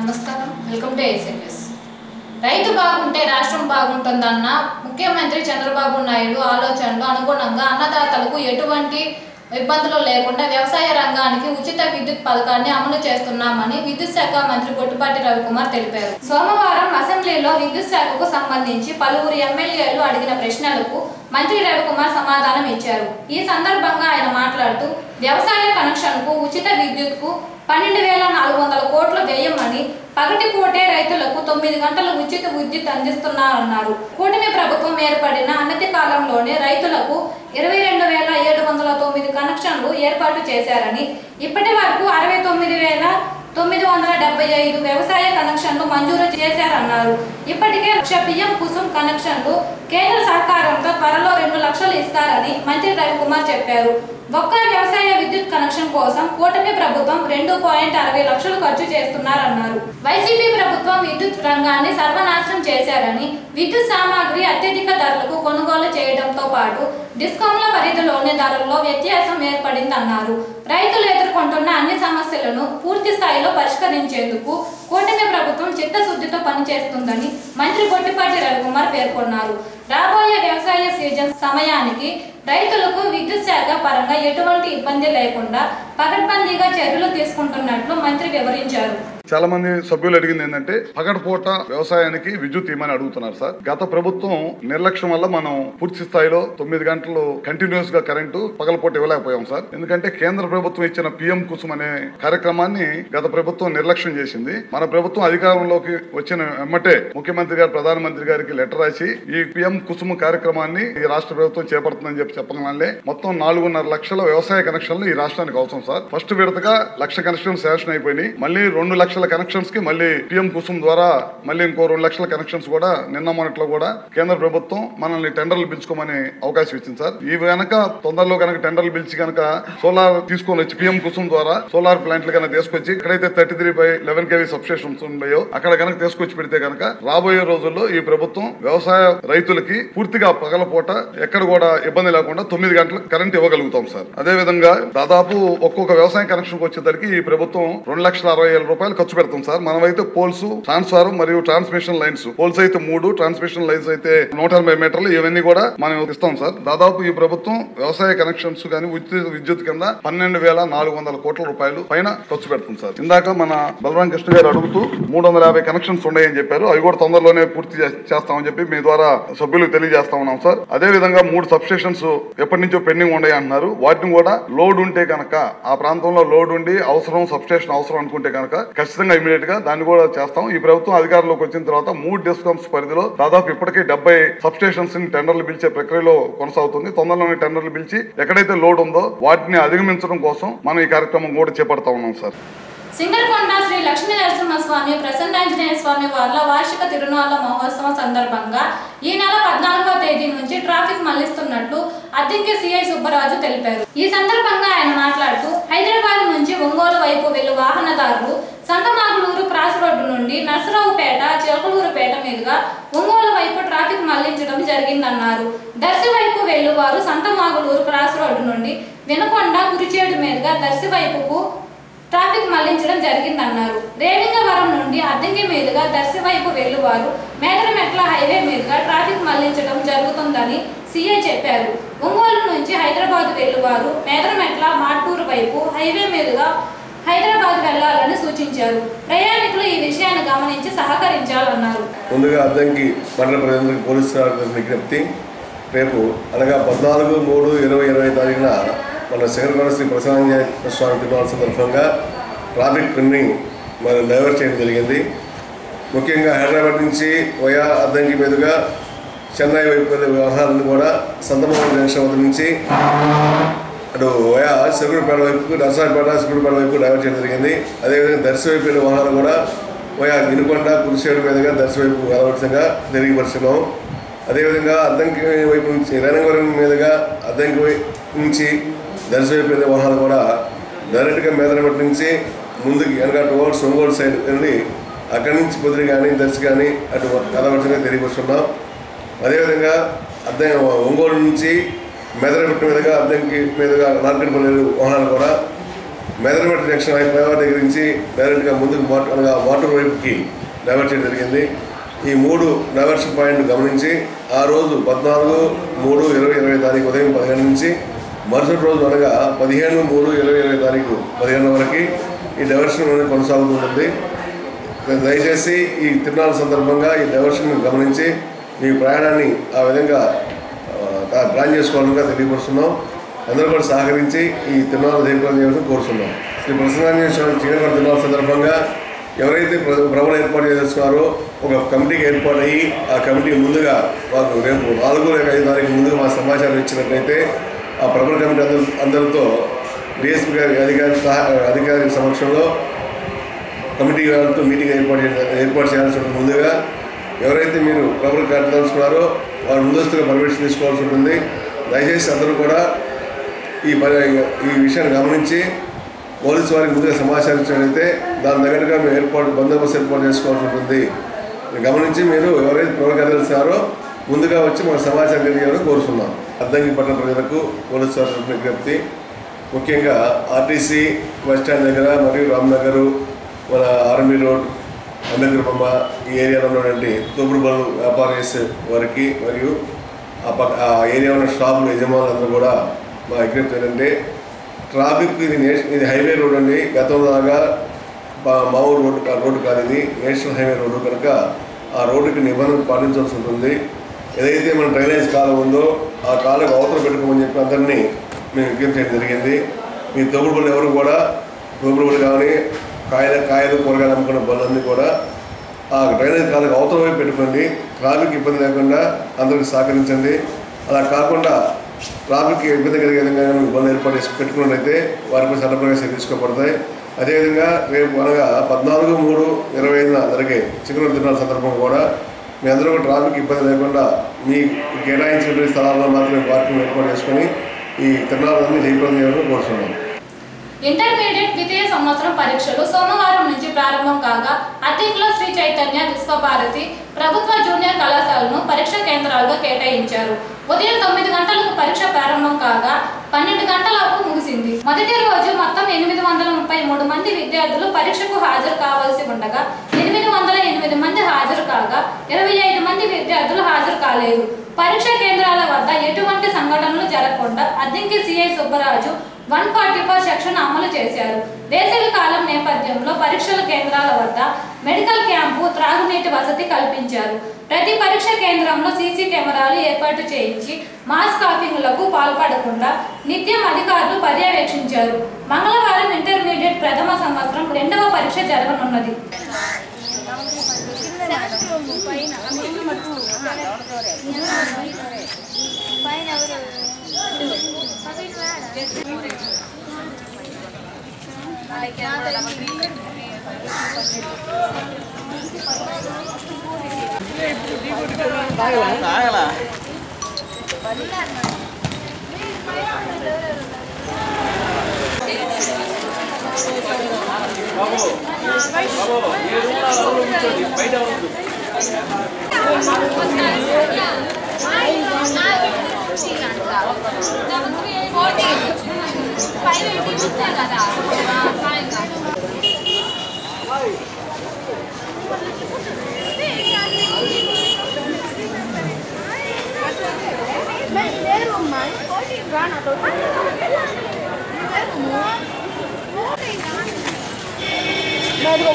నమస్కారం welcome to ACS రైతు బాగుంటే రాష్ట్రం బాగుంటుందన్న ముఖ్యమంత్రి చంద్రబాబు నాయుడు ఆలోచనలు అనుగుణంగా అన్నదాతలకు ఎటువంటి ఇబ్బందులు లేకుండా వ్యవసాయ రంగానికి ఉచిత విద్యుత్ పథకాన్ని అమలు చేస్తున్నామని విద్యుత్ శాఖ మంత్రి గొట్టిపాటి రవికుమార్ తెలిపారు. సోమవారం అసెంబ్లీలో విద్యుత్ శాఖకు సంబంధించి పలువురు ఎమ్మెల్యేలు అడిగిన ప్రశ్నలకు మంత్రి రవికుమార్ సమాధానం ఇచ్చారు. ఈ సందర్భంగా ఆయన మాట్లాడుతూ వ్యవసాయ కనెక్షన్కు ఉచిత విద్యుత్కు 12,400 కోట్లు వ్యయమని పగటిపూటే రైతులకు 9 గంటల ఉచిత విద్యుత్ అందిస్తున్నారన్నారు. కూటమి ప్రభుత్వం ఏర్పడిన అనతి కాలంలోనే రైతులకు 22,709 కనెక్షన్లు ఏర్పాటు చేశారని ఇప్పటి వరకు 69,975 వ్యవసాయ కనెక్షన్లు మంజూరు చేశారన్నారు. ఇప్పటికే 1,00,000 PM కుసుమ్ కనెక్షన్లు కేంద్ర సహకారంతో త్వరలో 2 లక్షలు ఇస్తారని మంత్రి రవికుమార్ చెప్పారు. ఒక్క వ్యవసాయ విద్యుత్ కనెక్షన్ కోసం కూటమి ప్రభుత్వం 2.60 లక్షలు ఖర్చు చేస్తున్నారన్నారు. వైసీపీ ప్రభుత్వం విద్యుత్ రంగాన్ని సర్వనాశనం చేశారని విద్యుత్ సామాగ్రి అత్యధిక ధరలకు కొనుగోలు చేయడంతో పాటు డిస్కాంల పరిధిలోని ధరల్లో వ్యత్యాసం ఏర్పడిందన్నారు. రైతులు ఎదుర్కొంటున్న అన్ని సమస్యలను పూర్తి స్థాయిలో పరిష్కరించేందుకు కూటమి ప్రభుత్వం చిత్తశుద్ధితో పనిచేస్తుందని మంత్రి గొట్టిపాటి రవికుమార్ పేర్కొన్నారు. రాబోయే వ్యవసాయ సీజన్ సమయానికి రైతులకు విద్యుత్ శాఖ పరంగా ఎటువంటి ఇబ్బంది లేకుండా పకడ్బందీగా చర్యలు తీసుకుంటున్నట్లు మంత్రి వివరించారు. చాలా మంది సభ్యులు అడిగింది ఏంటంటే పగటిపూట వ్యవసాయానికి విద్యుత్ ఇవ్వమని అడుగుతున్నారు సార్. గత ప్రభుత్వం నిర్లక్ష్యం వల్ల మనం పూర్తి స్థాయిలో 9 గంటలు కంటిన్యూస్ గా కరెంటు పగలపూట ఇవ్వలేకపోయాం సార్. ఎందుకంటే కేంద్ర ప్రభుత్వం ఇచ్చిన PM కుసుమ్ అనే కార్యక్రమాన్ని గత ప్రభుత్వం నిర్లక్ష్యం చేసింది. మన ప్రభుత్వం అధికారంలోకి వచ్చిన వెంబటే ముఖ్యమంత్రి గారు ప్రధానమంత్రి గారికి లెటర్ రాసి ఈ PM కుసుమ్ కార్యక్రమాన్ని ఈ రాష్ట్ర ప్రభుత్వం చేపడుతుందని చెప్పడం వల్లే మొత్తం 4.5 లక్షల వ్యవసాయ కనెక్షన్లు ఈ రాష్ట్రానికి అవసరం సార్. ఫస్ట్ విడతగా 1,00,000 కనెక్షన్స్ శాంక్షన్ అయిపోయినాయి. మళ్ళీ 2 లక్షల కనెక్షన్స్ కి మళ్ళీ PM కుసుమ్ ద్వారా మళ్ళీ ఇంకో 2 లక్షల కనెక్షన్స్ కూడా నిన్న మొన్నట్లో కూడా కేంద్ర ప్రభుత్వం మనల్ని టెండర్లు పిలుచుకోమని అవకాశం ఇచ్చింది సార్. ఈ కనుక తొందరలో కనుక టెండర్లు పిలిచి కనుక సోలార్ తీసుకొని వచ్చి PM కుసుమ్ ద్వారా సోలార్ ప్లాంట్లు కనుక తీసుకొచ్చి ఎక్కడైతే 33/11 kV సబ్స్టేషన్స్ ఉన్నాయో అక్కడ కనుక తీసుకొచ్చి పెడితే కనుక రాబోయే రోజుల్లో ఈ ప్రభుత్వం వ్యవసాయ రైతులకి పూర్తిగా పగలపూట ఎక్కడ కూడా ఇబ్బంది లేకుండా 9 గంటలకు కరెంట్ ఇవ్వగలుగుతాం సార్. అదే విధంగా దాదాపు ఒక్కొక్క వ్యవసాయ కనెక్షన్ వచ్చేసరికి ఈ ప్రభుత్వం 2,60,000 రూపాయలు ఖర్చు పెడతాం సార్. మనమైతే పోల్స్, ట్రాన్స్ఫార్మర్ మరియు ట్రాన్స్మిషన్ లైన్స్, పోల్స్ అయితే 3, ట్రాన్స్మిషన్ లైన్స్ అయితే 180 మీటర్లు ఇవన్నీ కూడా మనం ఇస్తాం సార్. దాదాపు ఈ ప్రభుత్వం వ్యవసాయ కనెక్షన్స్ కానీ విద్యుత్ కింద 12,400 కోట్ల రూపాయలు పైన ఖర్చు పెడుతుంది సార్. ఇందాక మన బలరాం కృష్ణ గారు అడుగుతూ 350 కనెక్షన్స్ ఉన్నాయని చెప్పారు. అవి కూడా తొందరలోనే పూర్తి చేస్తామని చెప్పి మీ ద్వారా సభ్యులకు తెలియజేస్తా ఉన్నాం సార్. అదే విధంగా 3 సబ్స్టేషన్స్ ఎప్పటి నుంచో పెండింగ్ ఉన్నాయి అంటున్నారు. వాటిని కూడా లోడ్ ఉంటే కనుక ఆ ప్రాంతంలో లోడ్ ఉండి అవసరం సబ్స్టేషన్ అవసరం అనుకుంటే కనుక ఖచ్చితంగా ఇమీడియట్ గా దాన్ని కూడా చేస్తాం. ఈ ప్రభుత్వం అధికారంలోకి వచ్చిన తర్వాత 3 డిస్కామ్స్ పరిధిలో దాదాపు ఇప్పటికే 70 సబ్స్టేషన్స్ ని టెండర్లు పిలిచే ప్రక్రియలో కొనసాగుతుంది. తొందరలోనే టెండర్లు పిలిచి ఎక్కడైతే లోడ్ ఉందో వాటిని అధిగమించడం కోసం మనం ఈ కార్యక్రమం కూడా చేపడతా ఉన్నాం సార్. సింగరకొండ శ్రీ లక్ష్మీ నరసింహస్వామి ప్రసన్నాంజనేయ స్వామి వార్ల వార్షిక తిరునాళ్ల మహోత్సవం సందర్భంగా ఈ నెల 14వ తేదీ నుంచి ట్రాఫిక్ మళ్లిస్తున్నట్లు అద్దెంకి సిఐ సుబ్బరాజు తెలిపారు. ఈ సందర్భంగా ఆయన మాట్లాడుతూ హైదరాబాద్ నుంచి ఒంగోలు వైపు వెళ్లు వాహనదారులు సంతమాగులూరు క్రాస్ రోడ్డు నుండి నర్సరావుపేట, చిలకలూరుపేట మీదుగా ఒంగోలు వైపు ట్రాఫిక్ మళ్లించడం జరిగిందన్నారు. దర్శి వైపు వెళ్లువారు సంతమాగులూరు క్రాస్ రోడ్డు నుండి వినకొండ, కురిచేడు మీదుగా దర్శి వైపుకు ట్రాఫిక్ మళ్లించడం జరిగిందన్నారు. రేణింగవరం నుండి అద్దెంకి మీదుగా దర్శి వైపు వెళ్లువారు మేదరమెట్ల హైవే మీదుగా ట్రాఫిక్ మళ్లించడం జరుగుతుందని సిఐ చెప్పారు. ఒంగోలు నుంచి హైదరాబాద్ వెళ్లువారు మేదరమెట్ల, మాటూరు వైపు హైవే మీదుగా హైదరాబాద్ వెళ్లాలని సూచించారు. ప్రయాణికులు ఈ విషయాన్ని గమనించి సహకరించాలన్నారు. ముందుగా అద్దెంకి మండల ప్రజలకు పోలీసు విజ్ఞప్తి, రేపు అనగా 14/3/2020 తారీఖున మన సింగరకొండ శ్రీ ప్రసన్నాంజనేయ స్వామి తిరునాళ్ళ సందర్భంగా ట్రాఫిక్ ని మనం డైవర్ట్ చేయడం జరిగింది. ముఖ్యంగా హైదరాబాద్ నుంచి వయా అద్దంకి మీదుగా చెన్నై వైపు వాహనాలను కూడా సంతమాగులూరు జంక్షన్ వద్ద నుంచి అటు వయా సిరుగుడుపేట వైపు, నర్సరావుపేట, సిరుగుడుపేట వైపు డైవర్ట్ చేయడం జరిగింది. అదేవిధంగా దర్శి వైపు వెళ్ళే వాహనాలు కూడా వయా వినుకొండ, కురిసేడు మీదుగా దర్శి వైపు వెళ్ళవలసిందిగా తెలియపరుస్తున్నాం. అదేవిధంగా అద్దంకి వైపు నుంచి రేణింగవరం మీదుగా అద్దంకి నుంచి దర్శి వైపు వెళ్ళే వాహనాలు కూడా డైరెక్ట్గా మేదరమెట్ల నుంచి ముందుకి వెనక టువర్డ్స్ ఒంగోలు సైడ్ వెళ్ళి అక్కడి నుంచి పొద్దున కానీ దర్శి కానీ అటు వెళ్ళవలసిందిగా తెలియపరుస్తున్నాం. అదేవిధంగా ఒంగోలు నుంచి మెదరమెట్ల మీదుగా అద్దంకి మీదుగా మార్కెట్పల్లి వాహనాలు కూడా మెదరమెట్ జంక్షన్ ఫ్లైఓవర్ దగ్గర నుంచి డైరెక్ట్గా ముందుకు వాటర్ వైపుకి డైవర్ట్ చేయడం జరిగింది. ఈ 3 డైవర్షన్ పాయింట్ గమనించి ఆ రోజు 14/3/2020 తారీఖు ఉదయం 10 గంటల నుంచి మరుసటి రోజు అనగా 15/3/2020 తారీఖు 10 గంటల వరకు ఈ డైవర్షన్ అనేది కొనసాగుతుంటుంది. దయచేసి ఈ తిరునాళ్ళ సందర్భంగా ఈ డైవర్షన్ గమనించి మీ ప్రయాణాన్ని ఆ విధంగా ప్లాన్ చేసుకోవాలని తెలియపరుస్తున్నాం. అందరూ కూడా సహకరించి ఈ తిరునాళ్ళ జయప్రదం చేయడం కోరుతున్నాం. శ్రీ ప్రసన్నాంజనేయ స్వామి చీకటిపడ తిరునాళ్ళ సందర్భంగా ఎవరైతే భ్రమణ ఏర్పాటు చేస్తున్నారో ఒక కమిటీకి ఏర్పాటు అయ్యి ఆ కమిటీ ముందుగా మాకు రేపు 4 లేదా 5 తారీఖు ముందుగా మా సమాచారం ఇచ్చినట్లయితే ఆ భ్రమణ కమిటీ అందరితో డిఎస్పీ గారి అధికారి సమక్షంలో కమిటీ వాళ్ళతో మీటింగ్ ఏర్పాటు చేయాల్సి ఉంటుంది. ముందుగా ఎవరైతే మీరు భ్రమణ కట్టదలుచుకున్నారో వారు ముందస్తుగా పర్మిషన్ తీసుకోవాల్సి ఉంటుంది. దయచేసి అందరూ కూడా ఈ విషయాన్ని గమనించి పోలీసు వారికి ముందుగా సమాచారం ఇచ్చినట్లయితే దాని తగ్గట్టుగా మేము బందోబస్తు ఏర్పాటు చేసుకోవాల్సి ఉంటుంది. గమనించి మీరు ఎవరైతే ప్రవర్తిస్తున్నారో ముందుగా వచ్చి మన సమాచారం తెలియాలని కోరుతున్నాం. అద్దంకి పట్టణ ప్రజలకు పోలీసు వారి విజ్ఞప్తి, ముఖ్యంగా ఆర్టీసీ బస్టాండ్ దగ్గర మరియు రామ్నగర్, మన ఆర్మీ రోడ్, అంబేద్కర్ బొమ్మ ఈ ఏరియాలో ఉన్నటువంటి తోపుడు బళ్ళు వ్యాపారం చేసే వారికి మరియు ఆ ఏరియా ఉన్న షాపుల యజమానులందరూ కూడా మా విజ్ఞప్తి ఏంటంటే ట్రాఫిక్ ఇది హైవే రోడ్ అండి. గతంలో దాకా మామూలు రోడ్డు కాదు, ఇది నేషనల్ హైవే రోడ్డు కనుక ఆ రోడ్డుకి నిబంధనలు పాటించాల్సి ఉంటుంది. ఏదైతే మన డ్రైనేజ్ కాలం ఉందో ఆ కాలం అవతల పెట్టుకోమని చెప్పి అందరినీ మేము విజ్ఞప్తి చేయడం జరిగింది. మీ తోపుడు బళ్ళు ఎవరు కూడా తోపుడు బళ్ళు కానీ కాయలు కూరగాయలు అమ్ముకున్న బళ్ళన్నీ కూడా ఆ డ్రైనేజ్ కాలకు అవతల వైపు పెట్టుకోండి. ట్రాఫిక్ ఇబ్బంది లేకుండా అందరికీ సహకరించండి. అలా కాకుండా ట్రాఫిక్ ఇబ్బంది కలిగే విధంగా ఇబ్బంది ఏర్పాటు చేసి పెట్టుకున్నట్లయితే వారిపై చట్టప్రకారం చర్యలు తీసుకోబడతాయి. అదేవిధంగా రేపు అనగా 14/3/2025 జరిగే చికెన్ తిరునాళ్ళ సందర్భంగా కూడా మీ అందరూ కూడా ట్రాఫిక్ ఇబ్బంది లేకుండా మీ కేటాయించిన స్థలాల్లో మాత్రమే పార్కింగ్ ఏర్పాటు చేసుకొని ఈ తిరునాళ్ళని జయప్రదం చేయాలని కోరుతున్నాం. ఇంటర్మీడియట్ ద్వితీయ సంవత్సరం పరీక్షలు సోమవారం నుంచి ప్రారంభం కాగా అద్దెంకిలో శ్రీ చైతన్య విశ్వభారతి ప్రభుత్వ జూనియర్ కళాశాలను పరీక్షా కేంద్రాలుగా కేటాయించారు. ఉదయం 9 గంటలకు పరీక్ష ప్రారంభం కాగా 12 గంటలకు ముగిసింది. మొదటి రోజు మొత్తం 833 మంది విద్యార్థులు పరీక్షకు హాజరు కావాల్సి ఉండగా 808 మంది హాజరు కాగా 25 మంది విద్యార్థులు హాజరు కాలేదు. పరీక్షా కేంద్రాల వద్ద ఎటువంటి సంఘటనలు జరగకుండా అద్దెంకి సిఐ సుబ్బరాజు 144 సెక్షన్ అమలు చేశారు. వేసవి కాలం నేపథ్యంలో పరీక్షల కేంద్రాల వద్ద మెడికల్ క్యాంపు, త్రాగునీటి వసతి కల్పించారు. ప్రతి పరీక్ష కేంద్రంలో సీసీ కెమెరాలు ఏర్పాటు చేయించి మాస్ కాపింగ్లకు పాల్పడకుండా నిత్యం అధికారులు పర్యవేక్షించారు. మంగళవారం ఇంటర్మీడియట్ ప్రథమ సంవత్సరం 2వ పరీక్ష జరగనున్నది.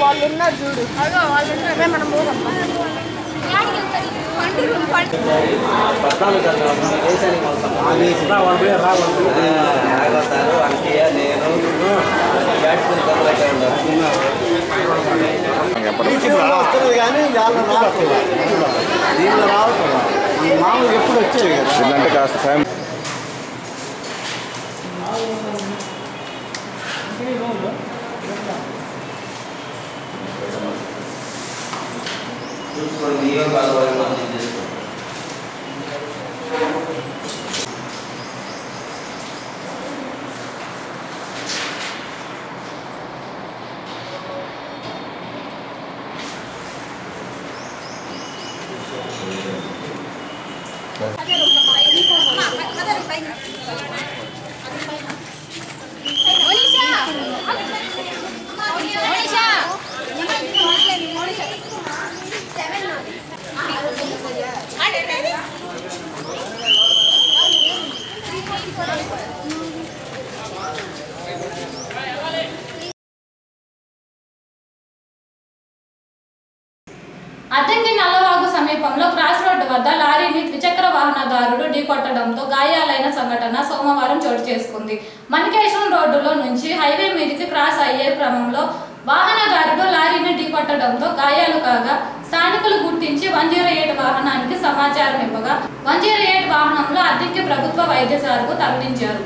వాళ్ళు ఉన్నారు చూడు, వాళ్ళు ఉన్నారు. మనం పోదమ్మా. వస్తుంది కానీ దీనిలో రావట్లేదు. మామూలుగా ఎప్పుడు వచ్చేది అంటే కాస్త టైం అద్దంకి నల్లవాగు సమీపంలో క్రాస్ రోడ్డు వద్ద లారీని ద్విచక్ర వాహనదారుడు ఢీకొట్టడంతో గాయాలైన సంఘటన సోమవారం చోటు చేసుకుంది. మణికేశ్వరం రోడ్డులో నుంచి హైవే మీదకి క్రాస్ అయ్యే క్రమంలో వాహనదారుడు లారీని ఢీకొట్టడంతో గాయాలు కాగా స్థానికులు గుర్తించి 108 వాహనానికి సమాచారం ఇవ్వగా 108 వాహనంలో అద్దంకి ప్రభుత్వ వైద్యశాలకు తరలించారు.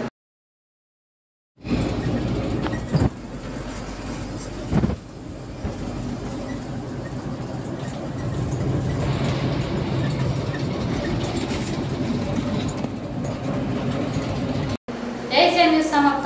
ఏసీఎన్ న్యూస్ సమాప్తం.